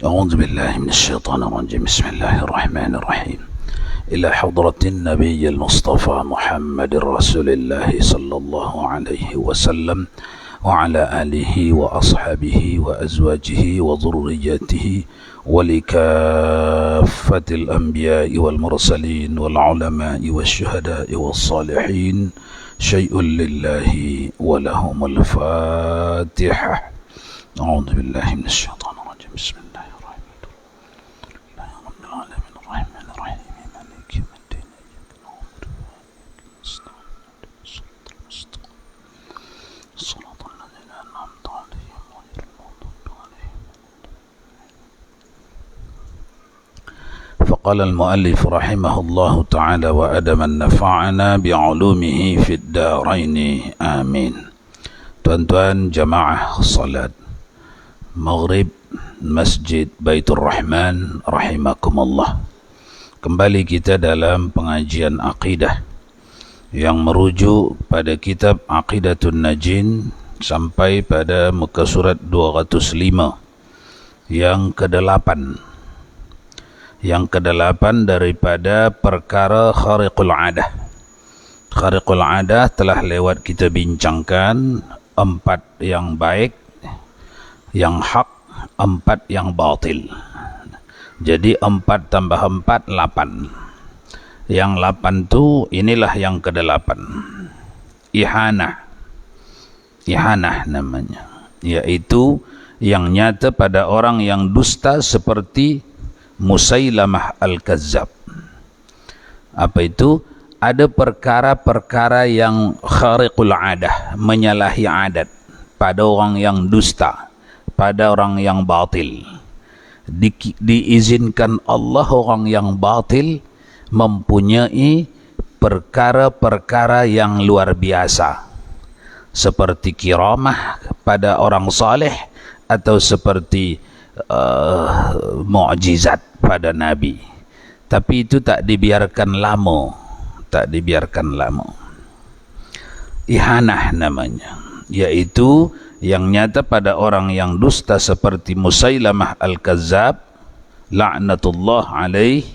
أعوذ بالله من الشيطان الرجيم. بسم الله الرحمن الرحيم. إلى حضرة النبي المصطفى محمد رسول الله صلى الله عليه وسلم وعلى آله وأصحابه وأزواجه وذريته ولكافة الأنبياء والمرسلين والعلماء والشهداء والصالحين شيء لله ولهم الفاتحة. أعوذ بالله من الشيطان الرجيم. بسم الله الرحمن الرحيم. الرحمن الرحيم مالك يوم الدين. صراط الذين أنعمت عليهم غير المغضوب عليهم. فقال المؤلف رحمه الله تعالى وأدم نفعنا بعلومه في الدارين آمين. Tuan-tuan jamaah salat Maghrib Masjid Baitur Rahman rahimakumullah. Kembali kita dalam pengajian akidah yang merujuk pada kitab Aqidatun Najin sampai pada muka surat 205 yang ke-8. Yang ke-8 daripada perkara khariqul adah. Khariqul adah telah lewat kita bincangkan 4 yang baik, yang hak, 4 yang batil. Jadi 4 tambah 4, 8. Yang 8 tu inilah yang ke-8. Ihanah. Ihanah namanya. Yaitu yang nyata pada orang yang dusta seperti Musailamah Al-Kazzab. Apa itu? Ada perkara-perkara yang khariqul adah, menyalahi adat pada orang yang dusta, pada orang yang batil. Diizinkan Allah orang yang batil mempunyai perkara-perkara yang luar biasa, seperti kiramah pada orang saleh atau seperti mukjizat pada Nabi. Tapi itu tak dibiarkan lama, tak dibiarkan lama. Ihanah namanya, yaitu yang nyata pada orang yang dusta seperti Musailamah Al-Kazzab laknatullah alaih.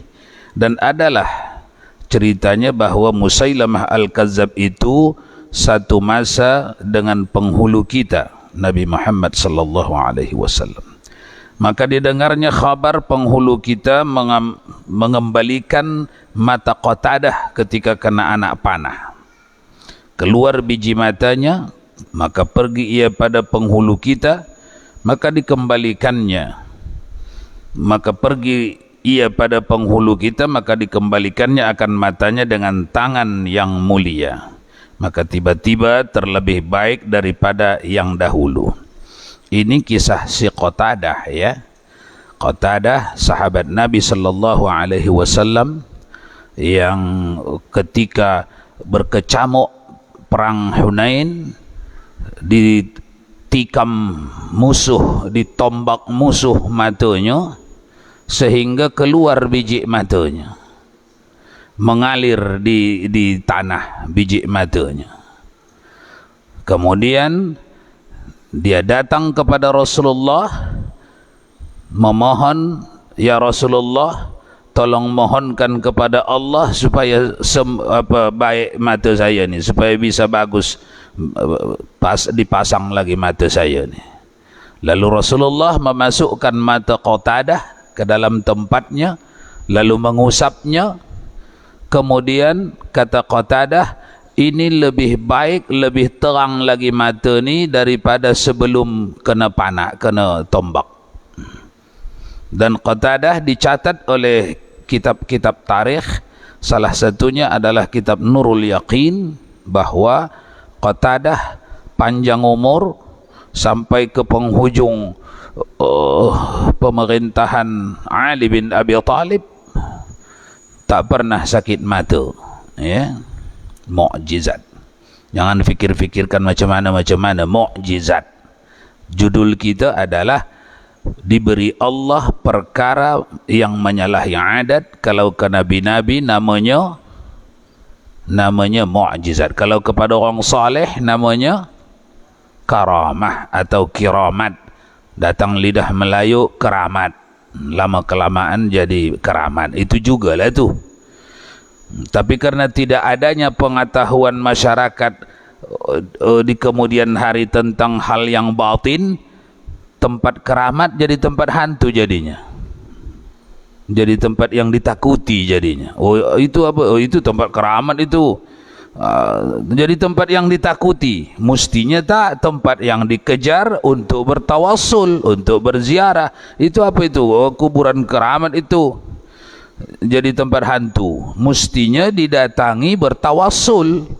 Dan adalah ceritanya bahawa Musailamah Al-Kazzab itu satu masa dengan penghulu kita Nabi Muhammad sallallahu alaihi wasallam. Maka didengarnya khabar penghulu kita mengembalikan mata Qatadah ketika kena anak panah. Keluar biji matanya, maka pergi ia pada penghulu kita, maka dikembalikannya. Maka pergi ia pada penghulu kita, maka dikembalikannya akan matanya dengan tangan yang mulia. Maka tiba-tiba terlebih baik daripada yang dahulu. Ini kisah si Qatadah, ya. Qatadah sahabat Nabi sallallahu alaihi wasallam yang ketika berkecamuk perang Hunain, ditikam musuh, ditombak musuh matanya sehingga keluar biji matanya, mengalir di tanah biji matanya. Kemudian dia datang kepada Rasulullah memohon, ya Rasulullah, tolong mohonkan kepada Allah supaya baik mata saya ni, supaya bisa bagus dipasang lagi mata saya ni. Lalu Rasulullah memasukkan mata Qatadah ke dalam tempatnya, lalu mengusapnya. Kemudian kata Qatadah, ini lebih baik, lebih terang lagi mata ni daripada sebelum kena panah, kena tombak. Dan Qatadah dicatat oleh kitab-kitab tarikh, salah satunya adalah kitab Nurul Yaqin, bahawa Qatadah panjang umur sampai ke penghujung pemerintahan Ali bin Abi Talib tak pernah sakit mata, ya. Mukjizat. Jangan fikir-fikirkan macam mana, mukjizat. Judul kita adalah diberi Allah perkara yang menyalahi adat. Kalau ke nabi-nabi namanya mukjizat. Kalau kepada orang saleh namanya karamah atau kiramat. Datang lidah Melayu keramat, lama kelamaan jadi keramat. Itu juga lah tu. Tapi karena tidak adanya pengetahuan masyarakat di kemudian hari tentang hal yang batin, tempat keramat jadi tempat hantu jadinya, jadi tempat yang ditakuti jadinya. Oh itu apa? Oh itu tempat keramat itu. Jadi tempat yang ditakuti. Mestinya tak tempat yang dikejar untuk bertawassul, untuk berziarah. Itu apa itu? Oh, kuburan keramat itu jadi tempat hantu. Mestinya didatangi bertawassul,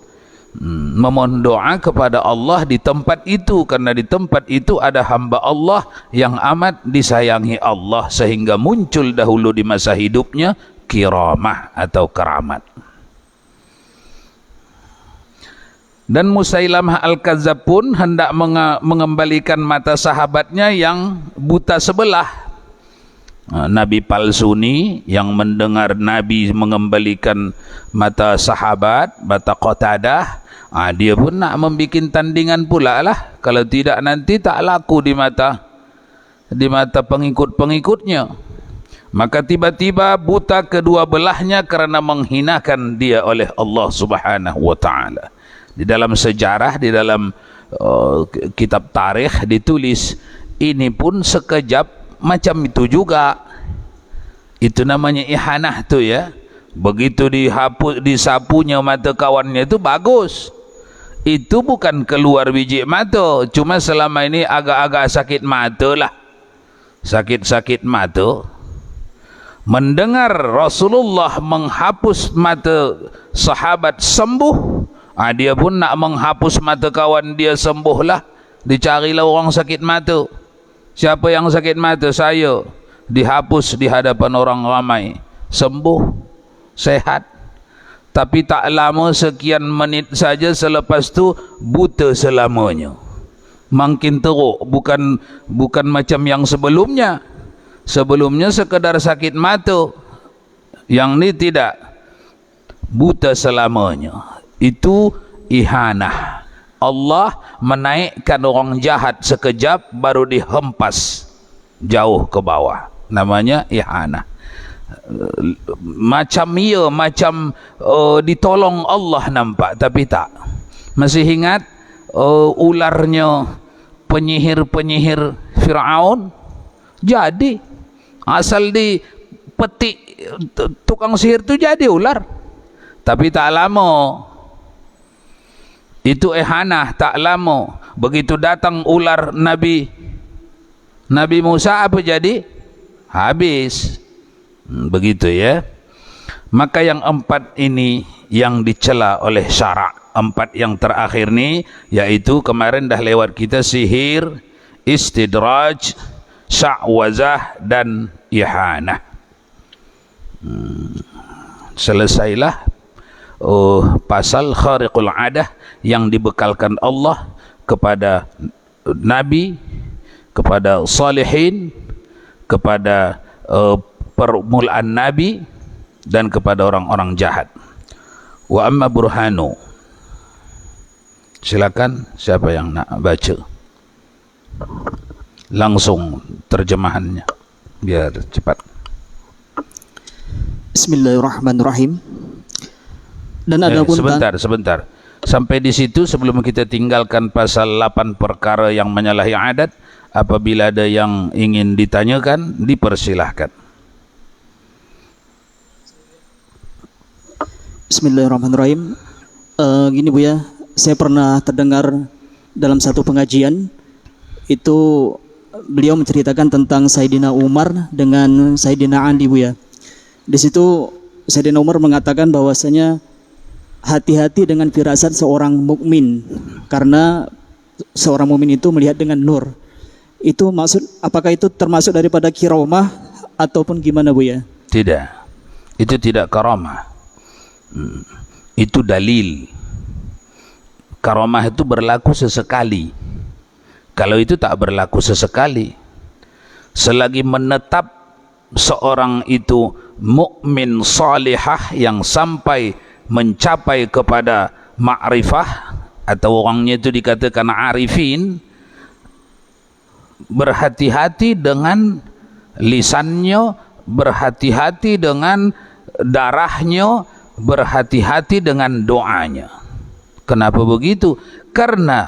memohon doa kepada Allah di tempat itu, karena di tempat itu ada hamba Allah yang amat disayangi Allah, sehingga muncul dahulu di masa hidupnya kiramah atau keramat. Dan Musailamah Al-Kadzab pun hendak mengembalikan mata sahabatnya yang buta sebelah. Nabi palsu ni yang mendengar Nabi mengembalikan mata sahabat, mata Qatadah, dia pun nak membikin tandingan pula lah. Kalau tidak nanti tak laku di mata pengikut-pengikutnya. Maka tiba-tiba buta kedua belahnya karena menghinakan dia oleh Allah Subhanahu wa taala. Di dalam sejarah, di dalam kitab tarikh ditulis, ini pun sekejap macam itu juga. Itu namanya ihanah tu ya. Begitu disapunya mata kawannya itu bagus. Itu bukan keluar biji mata, cuma selama ini agak-agak sakit mata lah. Sakit-sakit mata. Mendengar Rasulullah menghapus mata sahabat sembuh, dia pun nak menghapus mata kawan dia sembuhlah. Dicarilah orang sakit mata. Siapa yang sakit mata? Saya. Dihapus di hadapan orang ramai, sembuh, sehat. Tapi tak lama, sekian menit saja selepas tu buta selamanya. Makin teruk, bukan macam yang sebelumnya. Sebelumnya sekedar sakit mata, yang ni tidak, buta selamanya. Itu ihanah. Allah menaikkan orang jahat sekejap baru dihempas jauh ke bawah. Namanya ihanah. Macam ditolong Allah nampak, tapi tak. Masih ingat ularnya penyihir Fir'aun? Jadi asal dipetik tukang sihir tu jadi ular. Tapi tak lama. Itu ihanah, tak lama. Begitu datang ular Nabi Musa, apa jadi? Habis. Begitu ya. Maka yang empat ini yang dicela oleh syarak. Empat yang terakhir ni, yaitu kemarin dah lewat kita, sihir, istidraj, sya'wazah dan ihanah. Selesailah pasal khariqul adah yang dibekalkan Allah kepada Nabi, kepada salihin, kepada permulaan Nabi, dan kepada orang-orang jahat. Wa amma burhanu. Silakan, siapa yang nak baca langsung terjemahannya biar cepat. Bismillahirrahmanirrahim. Dan ada pun sebentar. Sampai di situ sebelum kita tinggalkan pasal 8 perkara yang menyalahi adat. Apabila ada yang ingin ditanyakan, dipersilahkan. Bismillahirrahmanirrahim. Gini Bu ya, saya pernah terdengar dalam satu pengajian itu beliau menceritakan tentang Sayyidina Umar dengan Sayyidina Ali Bu ya. Di situ Sayyidina Umar mengatakan bahwasanya hati-hati dengan firasat seorang mukmin, karena seorang mukmin itu melihat dengan nur. Itu maksud, apakah itu termasuk daripada kiramah ataupun gimana Bu ya? Tidak, itu tidak karamah. Itu dalil. Karamah itu berlaku sesekali. Kalau itu tak berlaku sesekali, selagi menetap seorang itu mukmin salihah yang sampai mencapai kepada ma'rifah, atau orangnya itu dikatakan arifin, berhati-hati dengan lisannya, berhati-hati dengan darahnya, berhati-hati dengan doanya. Kenapa begitu? Karena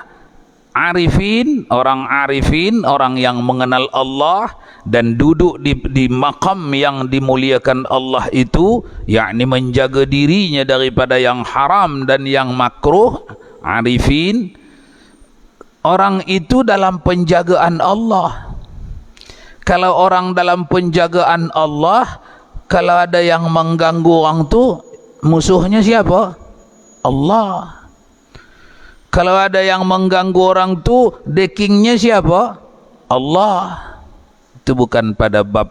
arifin, orang yang mengenal Allah dan duduk di maqam yang dimuliakan Allah itu, yakni menjaga dirinya daripada yang haram dan yang makruh. Arifin, orang itu dalam penjagaan Allah. Kalau orang dalam penjagaan Allah, kalau ada yang mengganggu orang tu, musuhnya siapa? Allah. Kalau ada yang mengganggu orang tu, dekingnya siapa? Allah. Itu bukan pada bab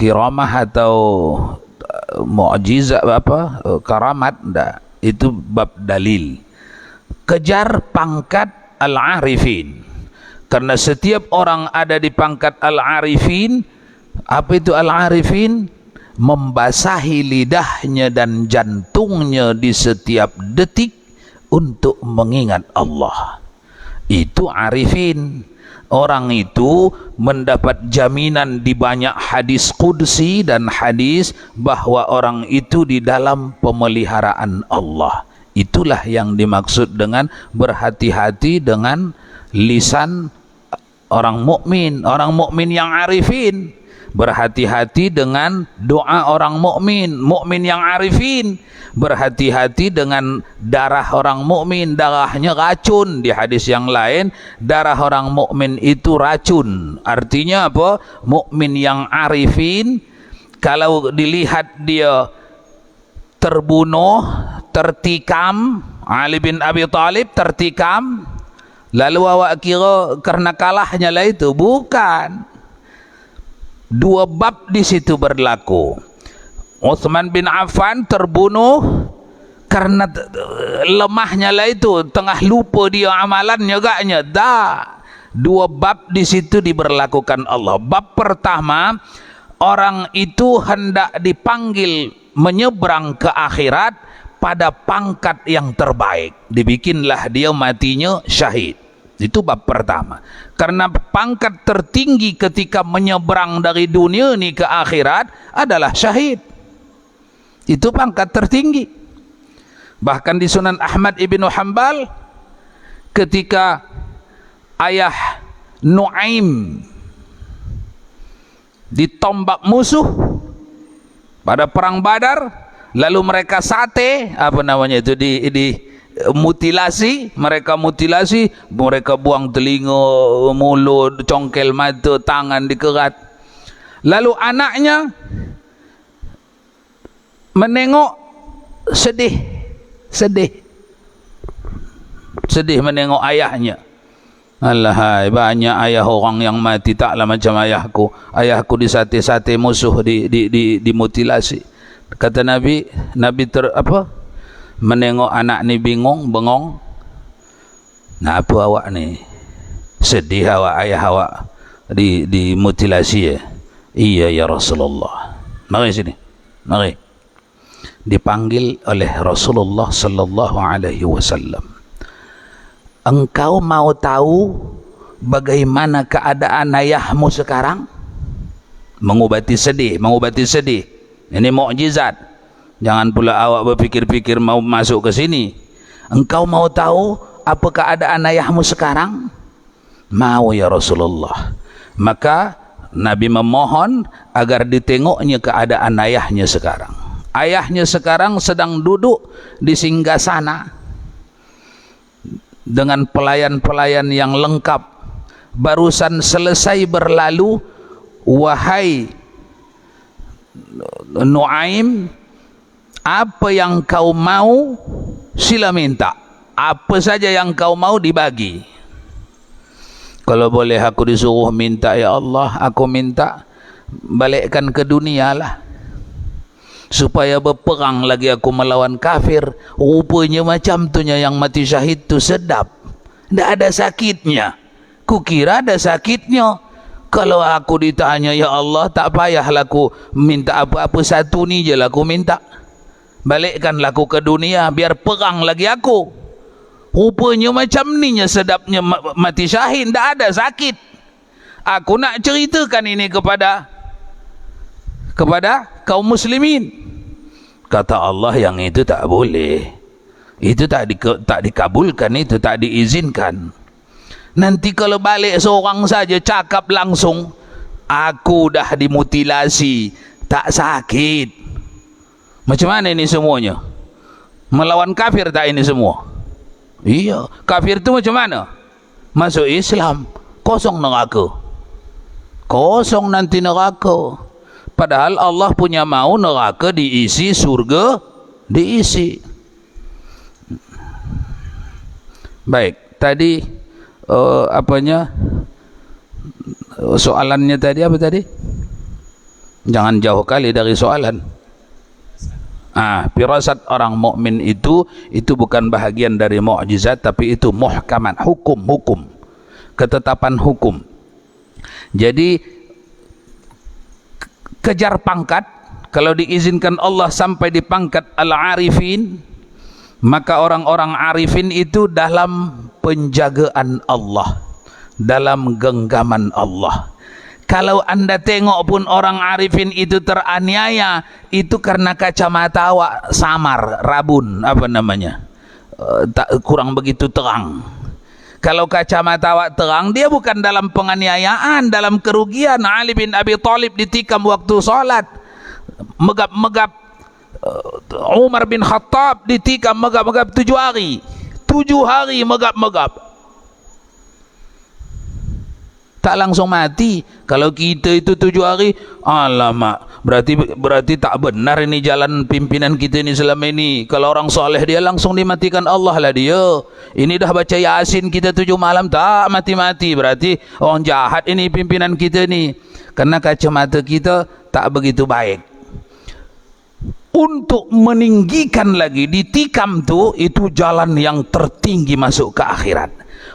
kiramah atau mukjizat karamat, enggak. Itu bab dalil. Kejar pangkat al-arifin. Karena setiap orang ada di pangkat al-arifin. Apa itu al-arifin? Membasahi lidahnya dan jantungnya di setiap detik untuk mengingat Allah. Itu arifin. Orang itu mendapat jaminan di banyak hadis qudsi dan hadis bahwa orang itu di dalam pemeliharaan Allah. Itulah yang dimaksud dengan berhati-hati dengan lisan orang mukmin. Orang mukmin yang arifin berhati-hati dengan doa orang mukmin. Mukmin yang arifin berhati-hati dengan darah orang mukmin. Darahnya racun. Di hadis yang lain, darah orang mukmin itu racun. Artinya apa? Mukmin yang arifin, kalau dilihat dia terbunuh, tertikam, Ali bin Abi Thalib tertikam, lalu awak kira karena kalahnya lah itu? Bukan. Dua bab di situ berlaku. Uthman bin Affan terbunuh karena lemahnya lah itu, tengah lupa dia amalannya gaknya. Dua bab di situ diberlakukan Allah. Bab pertama, orang itu hendak dipanggil menyeberang ke akhirat pada pangkat yang terbaik. Dibikinlah dia matinya syahid. Itu bab pertama. Karena pangkat tertinggi ketika menyeberang dari dunia ini ke akhirat adalah syahid. Itu pangkat tertinggi. Bahkan di Sunan Ahmad ibnu Hanbal, ketika ayah Nuaim ditombak musuh pada perang Badar, lalu mereka sate, apa namanya itu, di mutilasi, mereka buang telinga, mulut, congkel mata, tangan dikerat. Lalu anaknya menengok sedih menengok ayahnya. Alahai, banyak ayah orang yang mati taklah macam ayahku disate-sate musuh, dimutilasi. Kata Nabi menengok anak ni bengong. Nah, apa awak ni? Sedih awak, ayah awak dimutilasi ya? Iya ya Rasulullah. Mari sini. Mari. Dipanggil oleh Rasulullah sallallahu alaihi wasallam. Engkau mau tahu bagaimana keadaan ayahmu sekarang? Mengobati sedih. Ini mukjizat. Jangan pula awak berpikir-pikir mau masuk ke sini. Engkau mau tahu apa keadaan ayahmu sekarang? Mau ya Rasulullah. Maka Nabi memohon agar ditengoknya keadaan ayahnya sekarang. Ayahnya sekarang sedang duduk di singgasana dengan pelayan-pelayan yang lengkap. Barusan selesai berlalu, wahai Nuaim, apa yang kau mau sila minta. Apa saja yang kau mau dibagi. Kalau boleh aku disuruh minta, ya Allah, aku minta balikkan ke dunia lah, supaya berperang lagi aku melawan kafir. Rupanya macam tu yang mati syahid tu sedap, tidak ada sakitnya. Kukira ada sakitnya. Kalau aku ditanya, ya Allah, tak payahlah aku minta apa-apa, satu ni je lah aku minta, balikkanlah aku ke dunia biar perang lagi aku. Rupanya macam ni sedapnya mati syahid, tak ada sakit. Aku nak ceritakan ini kepada kepada kaum muslimin. Kata Allah, yang itu tak boleh, itu tak dikabulkan, itu tak diizinkan. Nanti kalau balik seorang saja cakap langsung, aku dah dimutilasi, tak sakit. Macam mana ini semuanya? Melawan kafir tak ini semua? Iya, kafir itu macam mana? Masuk Islam, kosong neraka, kosong nanti neraka. Padahal Allah punya mau neraka diisi, surga diisi. Baik, tadi soalannya tadi apa tadi? Jangan jauh kali dari soalan. Firasat orang mukmin itu bukan bahagian dari mukjizat, tapi itu muhkamat, hukum, ketetapan hukum. Jadi kejar pangkat, kalau diizinkan Allah sampai di pangkat al-arifin, maka orang-orang arifin itu dalam penjagaan Allah, dalam genggaman Allah. Kalau anda tengok pun orang arifin itu teraniaya, itu karena kacamata awak samar, rabun, kurang begitu terang. Kalau kacamata awak terang, dia bukan dalam penganiayaan, dalam kerugian. Ali bin Abi Thalib ditikam waktu salat, megap-megap. Umar bin Khattab ditikam megap-megap 7 hari. 7 hari megap-megap. Tak langsung mati. Kalau kita itu 7 hari, alamak, berarti tak benar ini jalan pimpinan kita ini selama ini. Kalau orang soleh dia langsung dimatikan Allah lah dia. Ini dah baca Yasin kita 7 malam tak mati-mati, berarti orang jahat ini pimpinan kita ni. Karena kacamata kita tak begitu baik. Untuk meninggikan lagi, ditikam tu, itu jalan yang tertinggi masuk ke akhirat.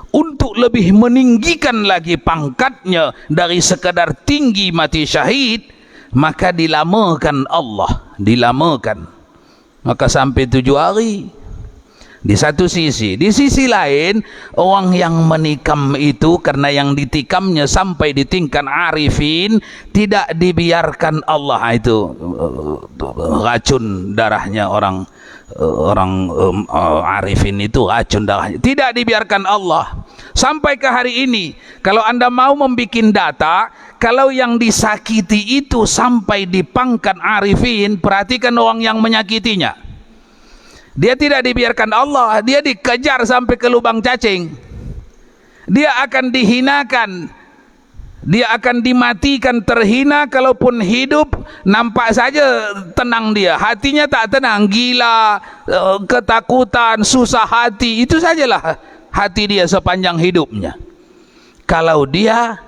Untuk lebih meninggikan lagi pangkatnya dari sekadar tinggi mati syahid, maka dilamakan Allah, dilamakan. Maka sampai 7 hari. Di satu sisi, di sisi lain, orang yang menikam itu karena yang ditikamnya sampai di tingkat arifin, tidak dibiarkan Allah, itu racun darahnya orang arifin itu, racun darahnya tidak dibiarkan Allah. Sampai ke hari ini, kalau anda mau membuat data, kalau yang disakiti itu sampai di pangkat arifin, perhatikan orang yang menyakitinya, dia tidak dibiarkan Allah, dia dikejar sampai ke lubang cacing, dia akan dihinakan, dia akan dimatikan, terhina. Kalaupun hidup nampak saja tenang, dia hatinya tak tenang, gila, ketakutan, susah hati, itu sajalah hati dia sepanjang hidupnya. Kalau dia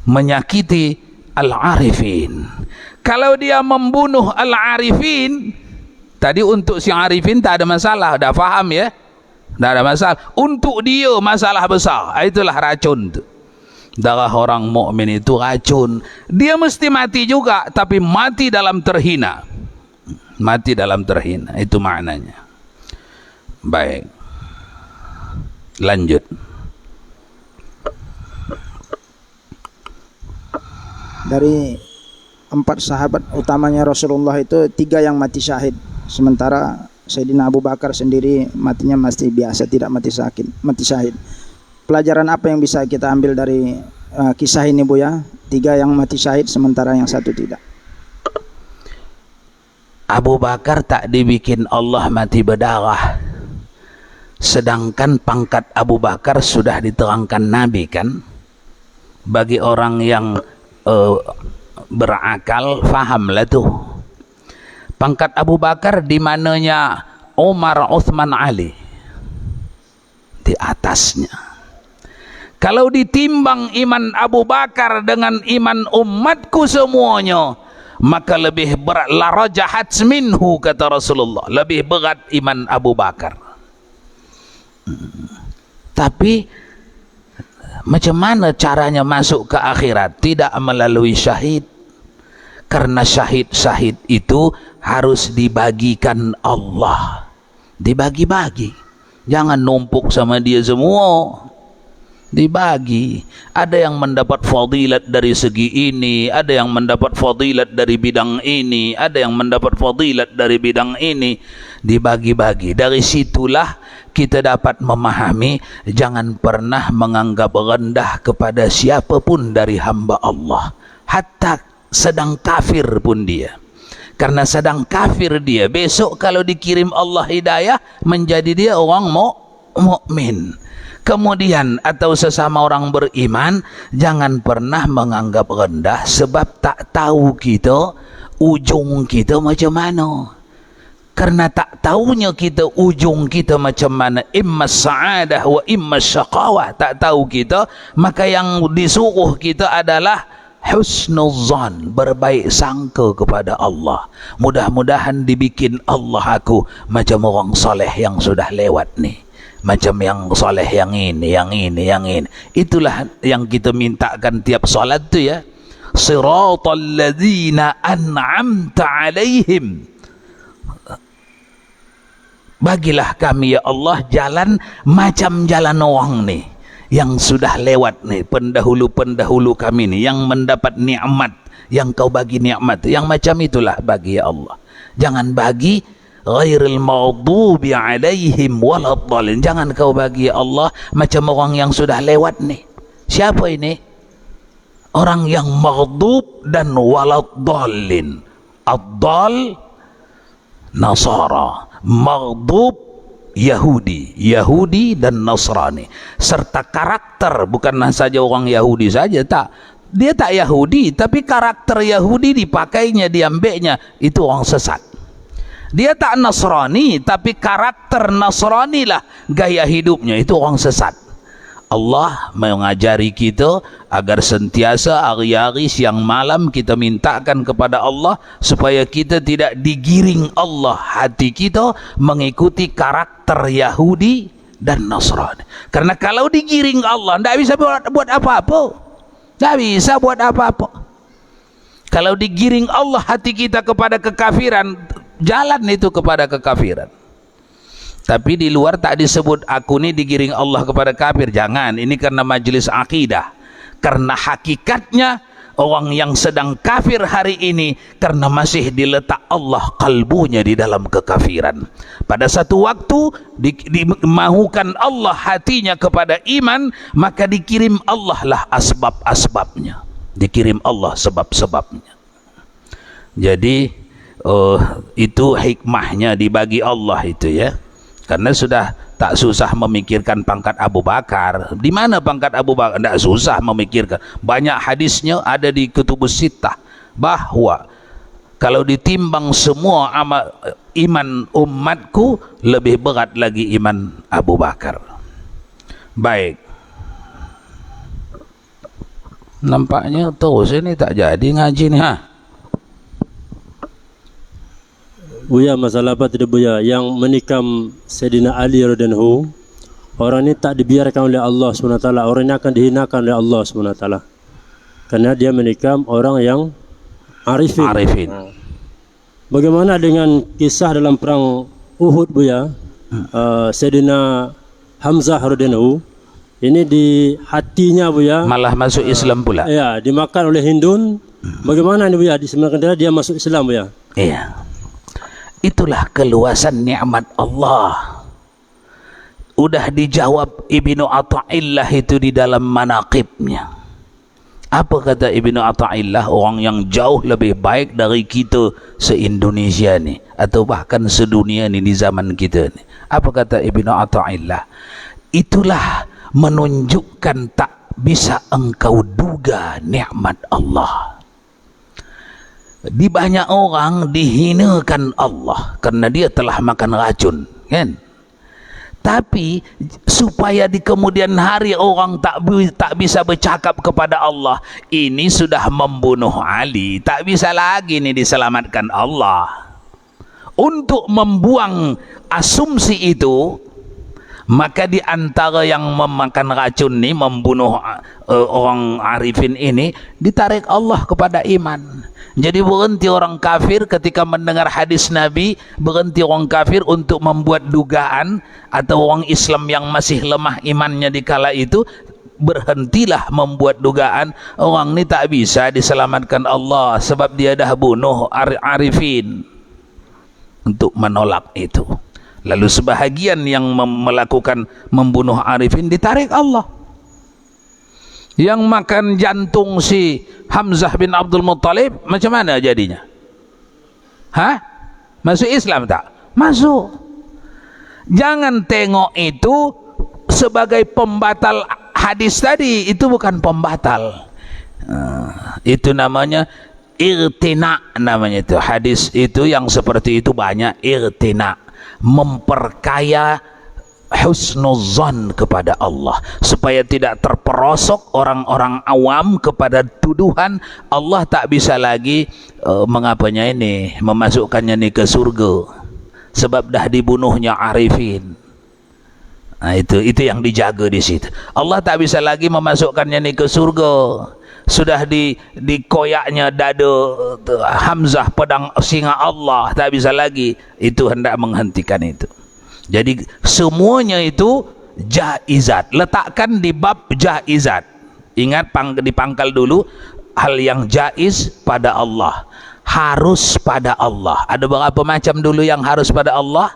menyakiti al-arifin, kalau dia membunuh al-arifin, tadi untuk si arifin tak ada masalah, dah faham ya, tak ada masalah. Untuk dia masalah besar, itulah racun tu. Darah orang mukmin itu racun. Dia mesti mati juga, tapi mati dalam terhina. Mati dalam terhina, itu maknanya. Baik, lanjut. Dari 4 sahabat utamanya Rasulullah itu 3 yang mati syahid, sementara Sayyidina Abu Bakar sendiri matinya masih biasa, tidak mati syahid. Pelajaran apa yang bisa kita ambil dari kisah ini, Buya? 3 yang mati syahid sementara yang 1 tidak. Abu Bakar tak dibikin Allah mati berdarah, sedangkan pangkat Abu Bakar sudah diterangkan Nabi kan. Bagi orang yang berakal, fahamlah tuh. Pangkat Abu Bakar di mananya Umar, Uthman, Ali, di atasnya. Kalau ditimbang iman Abu Bakar dengan iman umatku semuanya, maka lebih berat, la rajahat minhu, kata Rasulullah, lebih berat iman Abu Bakar. Tapi macam mana caranya masuk ke akhirat? Tidak melalui syahid. Karena syahid-syahid itu harus dibagikan Allah, dibagi-bagi, jangan numpuk sama dia semua. dibagi. Ada yang mendapat fadilat dari segi ini, ada yang mendapat fadilat dari bidang ini, ada yang mendapat fadilat dari bidang ini, dibagi-bagi. Dari situlah kita dapat memahami, jangan pernah menganggap rendah kepada siapapun dari hamba Allah, hatta sedang kafir pun dia. Karena sedang kafir dia, besok kalau dikirim Allah hidayah, menjadi dia orang mukmin. Kemudian atau sesama orang beriman, jangan pernah menganggap rendah sebab tak tahu kita ujung kita macam mana. Karena tak tahunya kita ujung kita macam mana, imma sa'adah wa imma syaqawah, tak tahu kita, maka yang disuruh kita adalah husnuzan, berbaik sangka kepada Allah. Mudah-mudahan dibikin Allah aku macam orang soleh yang sudah lewat ni, macam yang soleh yang ini. Itulah yang kita mintakan tiap solat tu ya. Siratal ladzina an'amta alaihim, bagilah kami ya Allah jalan macam jalan orang ni yang sudah lewat ni, pendahulu-pendahulu kami ni yang mendapat nikmat, yang kau bagi nikmat, yang macam itulah bagi ya Allah. Jangan bagi ghairil maghdubi alaihim waladdallin, jangan kau bagi ya Allah macam orang yang sudah lewat ni. Siapa ini? Orang yang maghdub dan waladdallin. Ad-dal Nasara, maghdub Yahudi dan Nasrani, serta karakter. Bukan saja orang Yahudi saja, tak, dia tak Yahudi tapi karakter Yahudi dipakainya, diambilnya, itu orang sesat. Dia tak Nasrani tapi karakter Nasrani lah gaya hidupnya, itu orang sesat. Allah mengajari kita agar sentiasa hari-hari siang malam kita mintakan kepada Allah supaya kita tidak digiring Allah hati kita mengikuti karakter Yahudi dan Nasrani. Karena kalau digiring Allah tidak bisa buat apa-apa, tidak bisa buat apa-apa. Kalau digiring Allah hati kita kepada kekafiran, jalan itu kepada kekafiran. Tapi di luar tak disebut aku ni digiring Allah kepada kafir, jangan. Ini karena majelis akidah. Karena hakikatnya orang yang sedang kafir hari ini karena masih diletak Allah kalbunya di dalam kekafiran. Pada satu waktu dimahukan Allah hatinya kepada iman, maka dikirim Allah lah asbab-asbabnya. Dikirim Allah sebab-sebabnya. Jadi itu hikmahnya dibagi Allah itu ya. Karena sudah tak susah memikirkan pangkat Abu Bakar. Di mana pangkat Abu Bakar? Tidak susah memikirkan. Banyak hadisnya ada di Kutubus Sittah bahwa kalau ditimbang semua amal iman umatku, lebih berat lagi iman Abu Bakar. Baik. Nampaknya terus ini tak jadi ngaji nih ha. Buya, masalah apa tidak Buya? Yang menikam Sayyidina Ali radhiyallahu, orang ini tak dibiarkan oleh Allah SWT. Orang ini akan dihinakan oleh Allah SWT karena dia menikam orang yang arifin. Bagaimana dengan kisah dalam perang Uhud Buya? Sayyidina Hamzah radhiyallahu ini di hatinya Buya malah masuk Islam pula. Ya, dimakan oleh Hindun. Bagaimana ini Buya? Sebenarnya dia masuk Islam Buya. Iya. Itulah keluasan nikmat Allah. Udah dijawab Ibnu Athaillah itu di dalam manaqibnya. Apa kata Ibnu Athaillah, orang yang jauh lebih baik dari kita se-Indonesia ni atau bahkan sedunia ni di zaman kita ni. Apa kata Ibnu Athaillah? Itulah menunjukkan tak bisa engkau duga nikmat Allah. Di banyak orang dihinakan Allah karena dia telah makan racun, kan? Tapi supaya di kemudian hari orang tak bisa bercakap kepada Allah, ini sudah membunuh Ali, tak bisa lagi nih diselamatkan Allah. Untuk membuang asumsi itu, maka di antara yang memakan racun ini, membunuh orang arifin ini, ditarik Allah kepada iman. Jadi berhenti orang kafir ketika mendengar hadis Nabi, berhenti orang kafir untuk membuat dugaan, atau orang Islam yang masih lemah imannya di kala itu berhentilah membuat dugaan orang ni tak bisa diselamatkan Allah sebab dia dah bunuh arifin, untuk menolak itu. Lalu sebahagian yang melakukan membunuh arifin ditarik Allah. Yang makan jantung si Hamzah bin Abdul Muttalib macam mana jadinya? Hah? Masuk Islam tak? Masuk. Jangan tengok itu sebagai pembatal hadis tadi, itu bukan pembatal. Itu namanya irtina, namanya itu. Hadis itu yang seperti itu banyak irtina, memperkaya husnuzan kepada Allah supaya tidak terperosok orang-orang awam kepada tuduhan Allah tak bisa lagi mengapanya ini, memasukkannya ini ke surga sebab dah dibunuhnya arifin. Nah, itu yang dijaga di situ. Allah tak bisa lagi memasukkannya ini ke surga. Sudah dikoyaknya dada Hamzah pedang singa Allah, tak bisa lagi. Itu hendak menghentikan itu. Jadi semuanya itu jaizat. Letakkan di bab jaizat. Ingat di pangkal dulu, hal yang jaiz pada Allah, harus pada Allah. Ada berapa macam dulu yang harus pada Allah?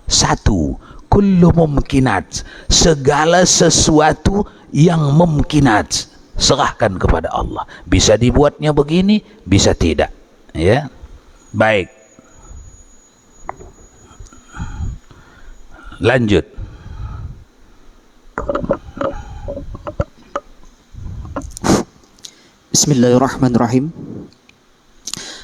Satu, kullu mumkinat, segala sesuatu yang mumkinat serahkan kepada Allah. Bisa dibuatnya begini, bisa tidak. Ya, baik. Lanjut. Bismillahirrahmanirrahim.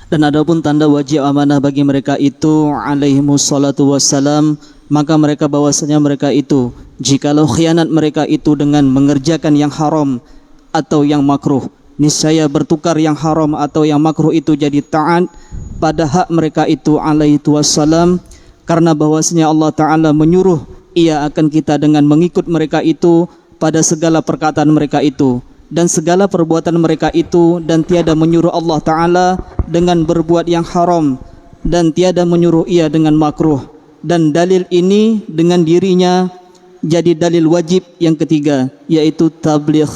Dan adapun tanda wajib amanah bagi mereka itu alaihimus salatu wassalam, maka mereka bahwasanya mereka itu jikalau khianat mereka itu dengan mengerjakan yang haram atau yang makruh, niscaya bertukar yang haram atau yang makruh itu jadi taat pada hak mereka itu alaihi wassalam, karena bahwasanya Allah Ta'ala menyuruh ia akan kita dengan mengikut mereka itu pada segala perkataan mereka itu dan segala perbuatan mereka itu, dan tiada menyuruh Allah Ta'ala dengan berbuat yang haram dan tiada menyuruh ia dengan makruh. Dan dalil ini dengan dirinya jadi dalil wajib yang ketiga, yaitu tabligh,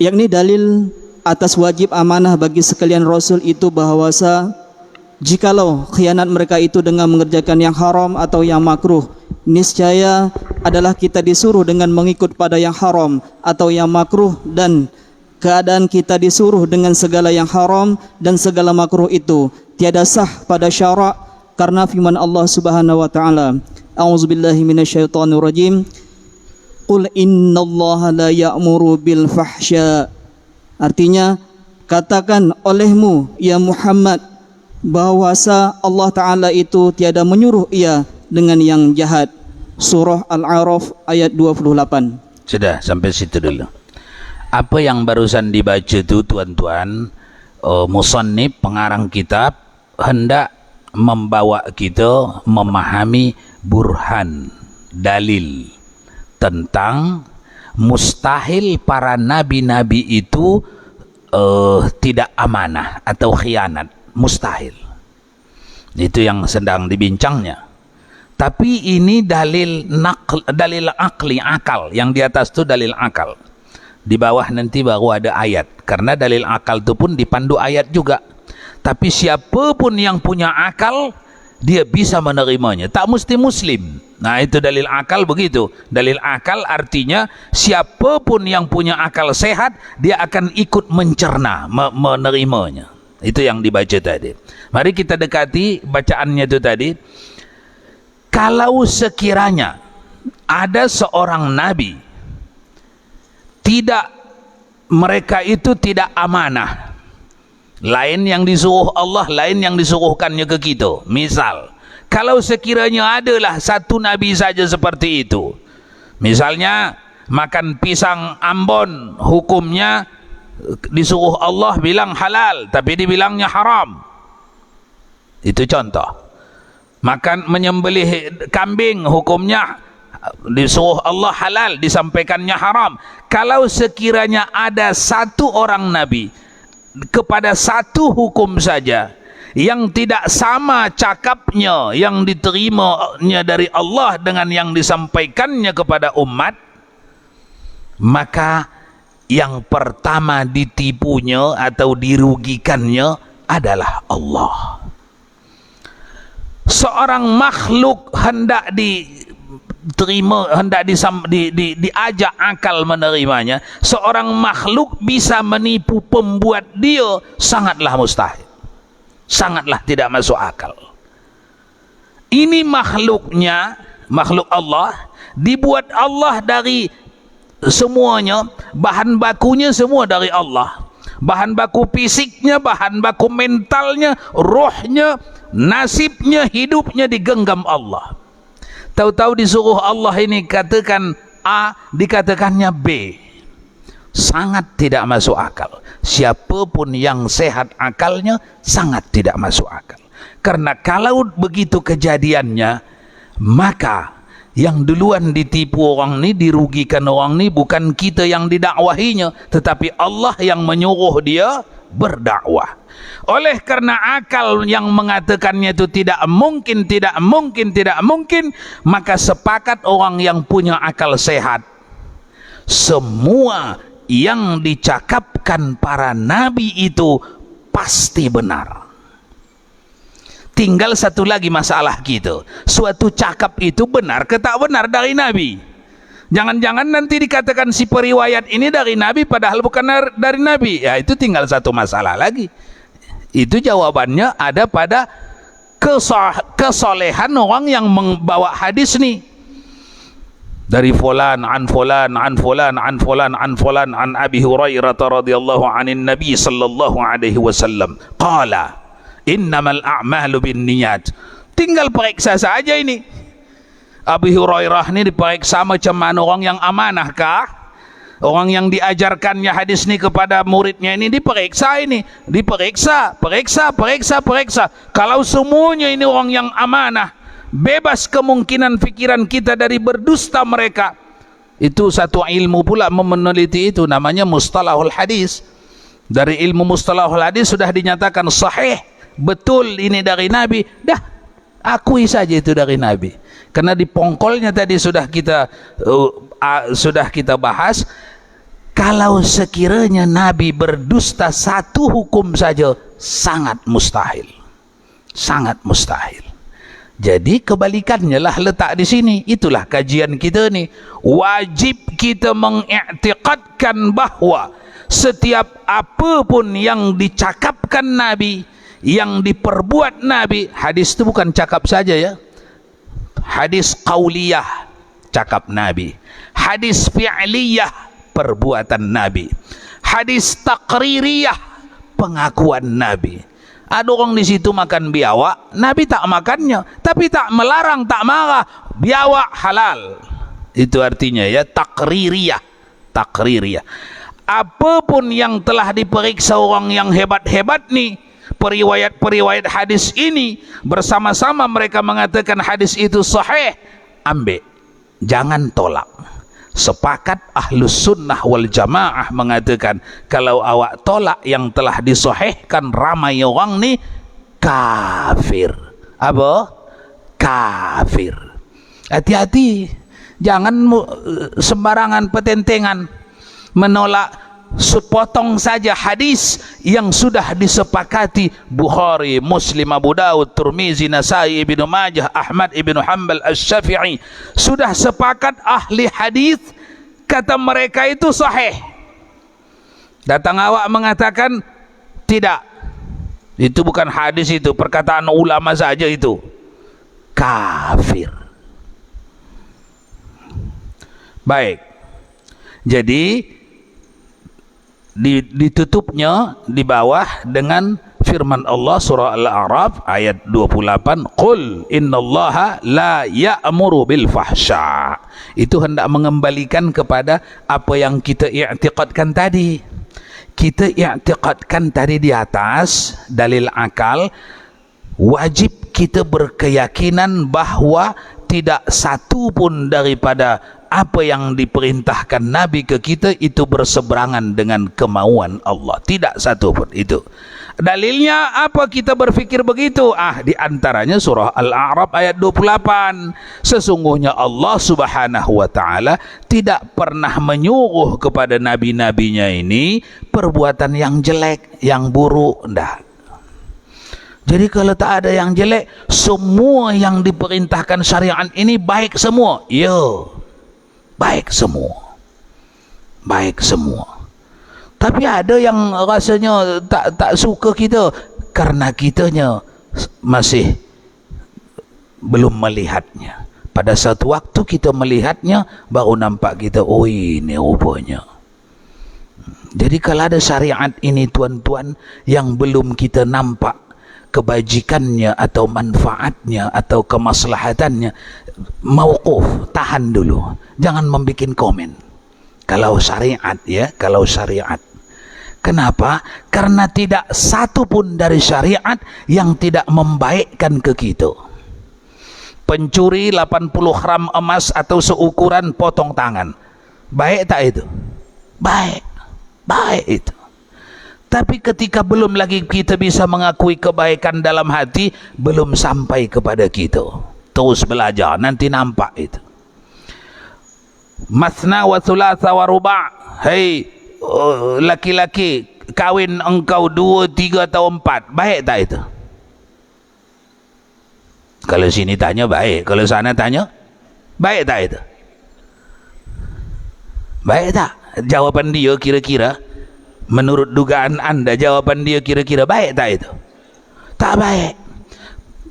yakni dalil atas wajib amanah bagi sekalian Rasul itu bahwasa jikalau khianat mereka itu dengan mengerjakan yang haram atau yang makruh, niscaya adalah kita disuruh dengan mengikut pada yang haram atau yang makruh, dan keadaan kita disuruh dengan segala yang haram dan segala makruh itu tiada sah pada syarak, karena firman Allah Subhanahu wa taala, a'udzubillahi minasyaitonirrajim, qul innallaha la ya'muru bil fahsya. Artinya, katakan olehmu ya Muhammad bahwasa Allah Ta'ala itu tiada menyuruh ia dengan yang jahat. Surah Al-A'raf ayat 28. Sudah sampai situ dulu. Apa yang barusan dibaca itu tuan-tuan, musannif pengarang kitab hendak membawa kita memahami burhan, dalil tentang mustahil para nabi-nabi itu tidak amanah atau khianat. Mustahil. Itu yang sedang dibincangnya. Tapi ini dalil dalil akli, akal. Yang di atas itu dalil akal. Di bawah nanti baru ada ayat. Karena dalil akal itu pun dipandu ayat juga. Tapi siapapun yang punya akal, dia bisa menerimanya. Tak mesti Muslim. Nah, itu dalil akal begitu. Dalil akal artinya siapapun yang punya akal sehat, dia akan ikut mencerna, menerimanya. Itu yang dibaca tadi. Mari kita dekati bacaannya itu tadi. Kalau sekiranya ada seorang nabi, mereka itu tidak amanah, lain yang disuruh Allah, lain yang disuruhkannya ke kita. Misal, kalau sekiranya adalah satu nabi saja seperti itu, misalnya makan pisang Ambon, hukumnya disuruh Allah bilang halal, tapi dibilangnya haram. Itu contoh. Makan menyembelih kambing, hukumnya disuruh Allah halal, disampaikannya haram. Kalau sekiranya ada satu orang nabi kepada satu hukum saja yang tidak sama cakapnya yang diterimanya dari Allah dengan yang disampaikannya kepada umat, maka yang pertama ditipunya atau dirugikannya adalah Allah. Seorang makhluk hendak diterima, hendak diajak akal menerimanya, seorang makhluk bisa menipu pembuat dia, sangatlah mustahil, sangatlah tidak masuk akal. Ini makhluknya, makhluk Allah, dibuat Allah dari semuanya, bahan bakunya semua dari Allah, bahan baku fisiknya, bahan baku mentalnya, rohnya, nasibnya, hidupnya digenggam Allah. Tahu-tahu disuruh Allah ini katakan A, dikatakannya B. Sangat tidak masuk akal. Siapapun yang sehat akalnya sangat tidak masuk akal. Karena kalau begitu kejadiannya, maka yang duluan ditipu orang ini, dirugikan orang ini, bukan kita yang didakwahinya, tetapi Allah yang menyuruh dia berdakwah. Oleh karena akal yang mengatakannya itu tidak mungkin, maka sepakat orang yang punya akal sehat, semua yang dicakapkan para nabi itu pasti benar. Tinggal satu lagi masalah gitu, suatu cakap itu benar ke tak benar dari nabi. Jangan-jangan nanti dikatakan si periwayat ini dari nabi padahal bukan dari nabi. Ya, itu tinggal satu masalah lagi. Itu jawabannya ada pada kesolehan orang yang membawa hadis nih. Dari fulan an fulan an fulan an fulan an fulan an Abi Hurairah radhiyallahu anin Nabi sallallahu alaihi wasallam qala innamal a'malu binniyat. Tinggal periksa saja ini. Abi Hurairah ini diperiksa macam mana orang yang amanah kah? Orang yang diajarkannya hadis ini kepada muridnya ini diperiksa ini, diperiksa, periksa. Kalau semuanya ini orang yang amanah, bebas kemungkinan pikiran kita dari berdusta mereka. Itu satu ilmu pula meneliti itu, namanya mustalahul hadis. Dari ilmu mustalahul hadis sudah dinyatakan sahih, betul ini dari Nabi, dah akui saja itu dari Nabi. Karena di pongkolnya tadi sudah kita bahas, kalau sekiranya Nabi berdusta satu hukum saja sangat mustahil, sangat mustahil. Jadi kebalikannya lah letak di sini. Itulah kajian kita ni. Wajib kita mengiktikadkan bahawa setiap apapun yang dicakapkan Nabi, yang diperbuat Nabi, hadis itu bukan cakap saja ya. Hadis qauliyah, cakap Nabi. Hadis fi'liyah, perbuatan Nabi. Hadis taqririyah, pengakuan Nabi. Ada orang di situ makan biawak, Nabi tak makannya, tapi tak melarang, tak marah. Biawak halal. Itu artinya ya taqririyah, taqririyah. Apapun yang telah diperiksa orang yang hebat-hebat nih, periwayat-periwayat hadis ini, bersama-sama mereka mengatakan hadis itu sahih, ambil, jangan tolak. Sepakat ahlus sunnah wal jamaah mengatakan kalau awak tolak yang telah disahihkan ramai orang ni kafir. Apa? Kafir. Hati-hati, jangan sembarangan petentengan menolak sepotong saja hadis yang sudah disepakati Bukhari, Muslim, Abu Dawud, Tirmizi, Nasai, Ibnu Majah, Ahmad, Ibnu Hanbal, Asy-Syafi'i. Sudah sepakat ahli hadis, kata mereka itu sahih. Datang awak mengatakan tidak, itu bukan hadis, itu perkataan ulama saja, itu kafir. Baik, jadi ditutupnya di bawah dengan firman Allah surah Al-A'raf ayat 28, qul innallaha la ya'muru bil fahsya. Itu hendak mengembalikan kepada apa yang kita i'tiqadkan tadi. Kita i'tiqadkan tadi di atas dalil akal. Wajib kita berkeyakinan bahwa tidak satu pun daripada apa yang diperintahkan Nabi ke kita itu berseberangan dengan kemauan Allah. Tidak satu pun itu. Dalilnya apa kita berfikir begitu? Di antaranya surah Al-A'raf ayat 28. Sesungguhnya Allah Subhanahu wa taala tidak pernah menyuruh kepada nabi-nabinya ini perbuatan yang jelek, yang buruk, enggak. Jadi kalau tak ada yang jelek, semua yang diperintahkan syariat ini baik semua. Ya. Baik semua. Baik semua. Tapi ada yang rasanya tak suka kita karena kitanya masih belum melihatnya. Pada satu waktu kita melihatnya, baru nampak kita, oh ini rupanya. Jadi kalau ada syariat ini tuan-tuan yang belum kita nampak kebajikannya atau manfaatnya atau kemaslahatannya, mauquf, tahan dulu. Jangan membuat komen. Kalau syariat ya, kalau syariat. Kenapa? Karena tidak satu pun dari syariat yang tidak membaikkan ke kita. Pencuri 80 gram emas atau seukuran potong tangan. Baik tak itu? Baik. Baik itu. Tapi ketika belum lagi kita bisa mengakui kebaikan dalam hati, belum sampai kepada kita. Terus belajar, nanti nampak itu. Masna wa thulatha wa ruba'. Hei, laki-laki, kawin engkau 2, 3 atau 4, baik tak itu? Kalau sini tanya baik, kalau sana tanya baik tak itu? Baik tak? Jawaban dia kira-kira, menurut dugaan anda, jawaban dia kira-kira baik tak itu? Tak baik.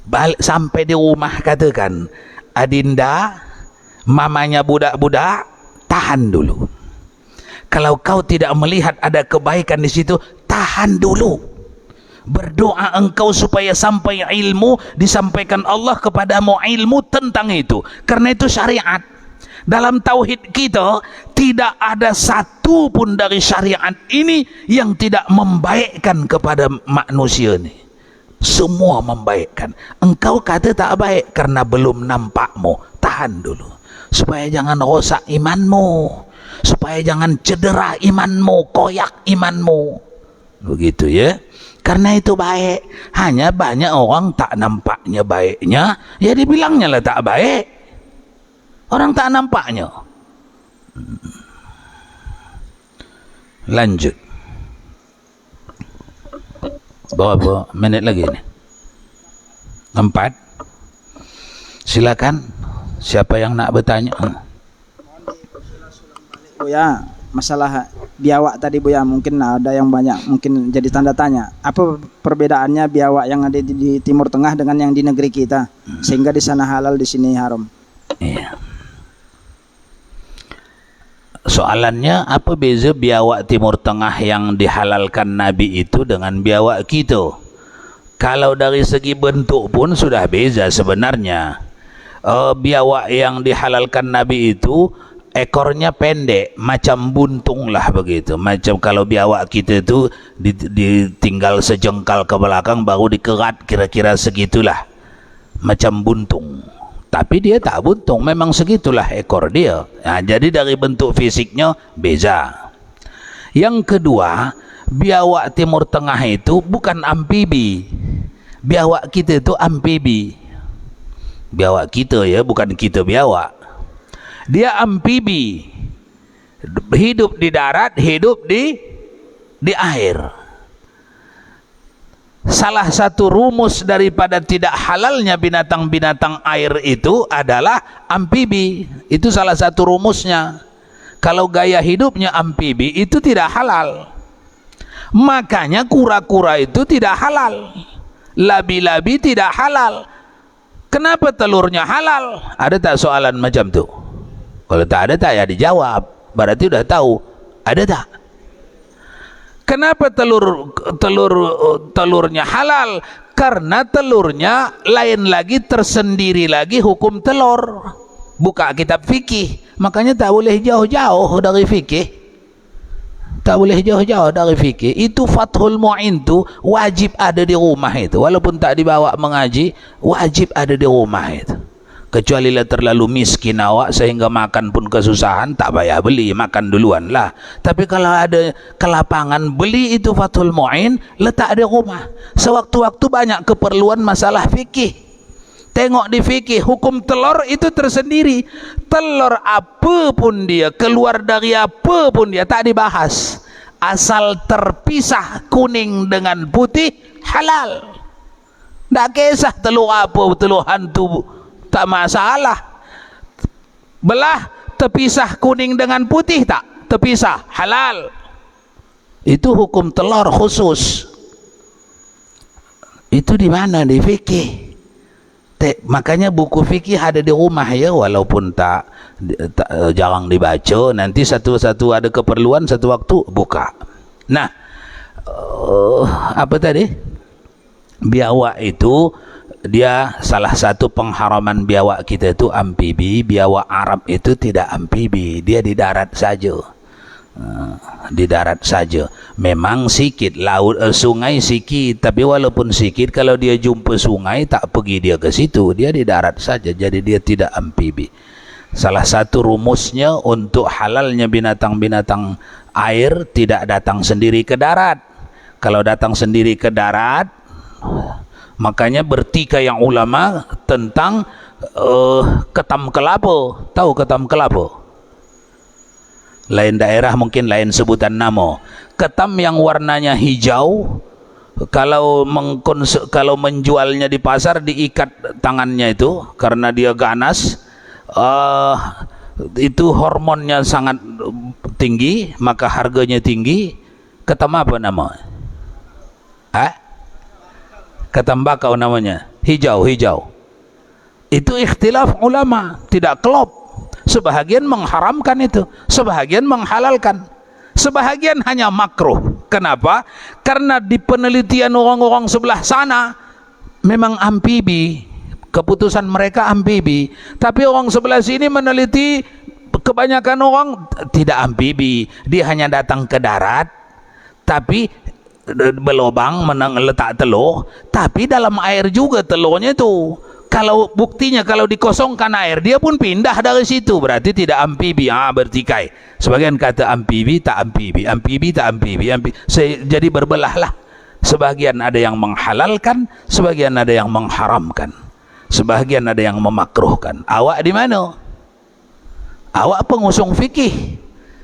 Balik sampai di rumah katakan, adinda, mamanya budak-budak, tahan dulu. Kalau kau tidak melihat ada kebaikan di situ, tahan dulu. Berdoa engkau supaya sampai ilmu, disampaikan Allah kepadamu ilmu tentang itu. Karena itu syariat. Dalam tauhid kita, tidak ada satu pun dari syariat ini yang tidak membaikkan kepada manusia ini. Semua membaikkan. Engkau kata tak baik karena belum nampakmu. Tahan dulu. Supaya jangan rosak imanmu, supaya jangan cedera imanmu, koyak imanmu, begitu ya. Karena itu baik. Hanya banyak orang tak nampaknya baiknya, ya dibilangnya lah tak baik. Orang tak nampaknya. Lanjut. Berapa menit lagi ni? 4. Silakan. Siapa yang nak bertanya? Buya, masalah biawak tadi Buya, mungkin ada yang banyak mungkin jadi tanda tanya. Apa perbedaannya biawak yang ada di Timur Tengah dengan yang di negeri kita, sehingga di sana halal, di sini haram? Iya. Soalannya, apa beza biawak Timur Tengah yang dihalalkan Nabi itu dengan biawak kita? Kalau dari segi bentuk pun sudah beza sebenarnya. Biawak yang dihalalkan Nabi itu ekornya pendek, macam buntung lah begitu. Macam kalau biawak kita itu ditinggal sejengkal ke belakang baru dikerat, kira-kira segitulah, macam buntung. Tapi dia tak buntung, memang segitulah ekor dia. Jadi dari bentuk fisiknya beza. Yang kedua, biawak Timur Tengah itu bukan amfibi. Biawak kita itu amfibi. Biawak kita ya, bukan kita biawak. Dia amfibi, hidup di darat, hidup di air. Salah satu rumus daripada tidak halalnya binatang-binatang air itu adalah amfibi. Itu salah satu rumusnya. Kalau gaya hidupnya amfibi itu tidak halal. Makanya kura-kura itu tidak halal, labi-labi tidak halal. Kenapa telurnya halal? Ada tak soalan macam tu? Kalau tak ada tak ya dijawab. Berarti sudah tahu. Ada tak? Kenapa telurnya halal? Karena telurnya lain lagi, tersendiri lagi hukum telur. Buka kitab fikih. Makanya tak boleh jauh-jauh dari fikih. Tak boleh jauh-jauh dari fikih. Itu Fathul Mu'in tu wajib ada di rumah itu. Walaupun tak dibawa mengaji, wajib ada di rumah itu. Kecuali lah terlalu miskin awak sehingga makan pun kesusahan, tak payah beli, makan duluan lah. Tapi kalau ada kelapangan, beli itu Fathul Mu'in, letak di rumah. Sewaktu-waktu banyak keperluan masalah fikih. Tengok di fikih, hukum telur itu tersendiri. Telur apa pun dia, keluar dari apa pun dia, tak dibahas. Asal terpisah kuning dengan putih, halal. Tak kisah telur apa, telur hantu, tak masalah. Belah, terpisah kuning dengan putih tak? Terpisah, halal. Itu hukum telur khusus. Itu di mana? Di fikih. Makanya buku fikih ada di rumah ya, walaupun tak jarang dibaca. Nanti satu-satu ada keperluan, satu waktu buka. Nah, apa tadi? Biawak itu, dia salah satu pengharaman biawak kita itu amfibi. Biawak Arab itu tidak amfibi, dia di darat saja. Di darat saja. Memang sikit laut, sungai sikit, tapi walaupun sikit, kalau dia jumpa sungai tak pergi dia ke situ, dia di darat saja. Jadi dia tidak amfibi. Salah satu rumusnya untuk halalnya binatang-binatang air tidak datang sendiri ke darat. Kalau datang sendiri ke darat, makanya bertikai yang ulama tentang ketam kelapa. Tahu ketam kelapa? Lain daerah mungkin lain sebutan nama. Ketam yang warnanya hijau, kalau menjualnya di pasar diikat tangannya itu karena dia ganas. Itu hormonnya sangat tinggi, maka harganya tinggi. Ketam apa nama? Ketam bakau namanya, hijau. Itu ikhtilaf ulama, tidak klop. Sebahagian mengharamkan itu, sebahagian menghalalkan, sebahagian hanya makruh. Kenapa? Karena di penelitian orang-orang sebelah sana memang amfibi, keputusan mereka amfibi. Tapi orang sebelah sini meneliti, kebanyakan orang tidak amfibi, dia hanya datang ke darat, tapi berlubang letak telur, tapi dalam air juga telurnya itu. Kalau buktinya kalau dikosongkan air, dia pun pindah dari situ, berarti tidak amfibi, bertikai. Sebagian kata amfibi, tak amfibi, amfibi, tak amfibi, jadi berbelahlah. Sebagian ada yang menghalalkan, sebagian ada yang mengharamkan, sebagian ada yang memakruhkan. Awak di mana? Awak pengusung fikih.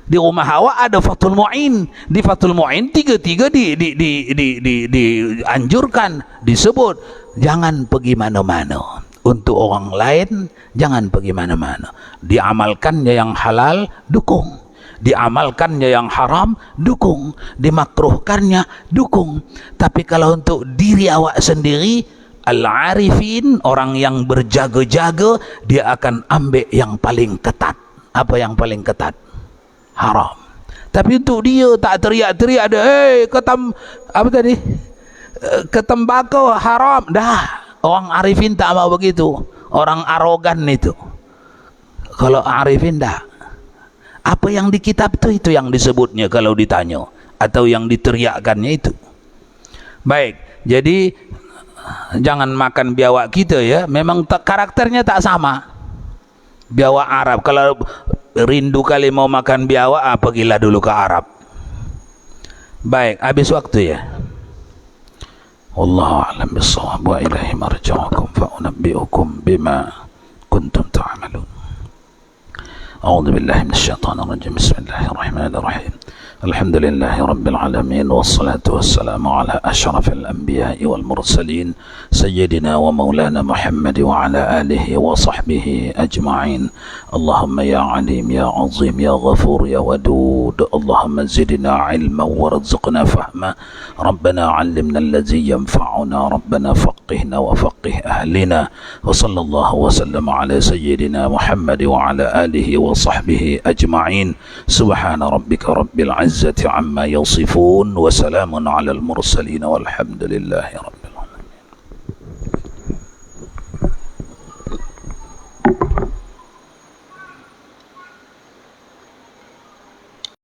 Di rumah awak ada Fathul Mu'in. Di Fathul Mu'in tiga-tiga dianjurkan, disebut. Jangan pergi mana-mana. Untuk orang lain, jangan pergi mana-mana. Diamalkannya yang halal, dukung. Diamalkannya yang haram, dukung. Dimakruhkannya, dukung. Tapi kalau untuk diri awak sendiri, al-arifin, orang yang berjaga-jaga, dia akan ambil yang paling ketat. Apa yang paling ketat? Haram. Tapi untuk dia tak teriak-teriak ada, ketam apa tadi? Ketembakau haram. Dah, orang arifin tak mau begitu. Orang arogan itu. Kalau arifin dah. Apa yang di kitab itu yang disebutnya kalau ditanya, atau yang diteriakkannya itu. Baik, jadi jangan makan biawak kita ya. Memang karakternya tak sama. Biawak Arab, kalau rindu kali mau makan biawak, pergilah dulu ke Arab. Baik, habis waktu ya. Wallahu a'lam bis-shawab wa ilaihi marji'ukum fa unabbi'ukum bima kuntum ta'malun. A'udzu billahi minasyaitonir rajim. Bismillahirrahmanirrahim. Alhamdulillahi rabbil alamin wassalatu wassalamu ala asyrafil anbiya'i wal mursalin sayyidina wa maulana Muhammad wa ala alihi wa sahbihi ajma'in. Allahumma ya alim ya azim ya ghafur ya wadud. Allahumma zidna ilma warzuqna fahma. Rabbana 'allimna alladhi yanfa'una. Rabbana faqihna wa faqih ahlina. Wa sallallahu wa sallama ala sayyidina Muhammad wa ala alihi wa sahbihi ajma'in. Subhana rabbika rabbil izzati amma yasifun wa salamun 'alal mursalin walhamdulillahi rabbil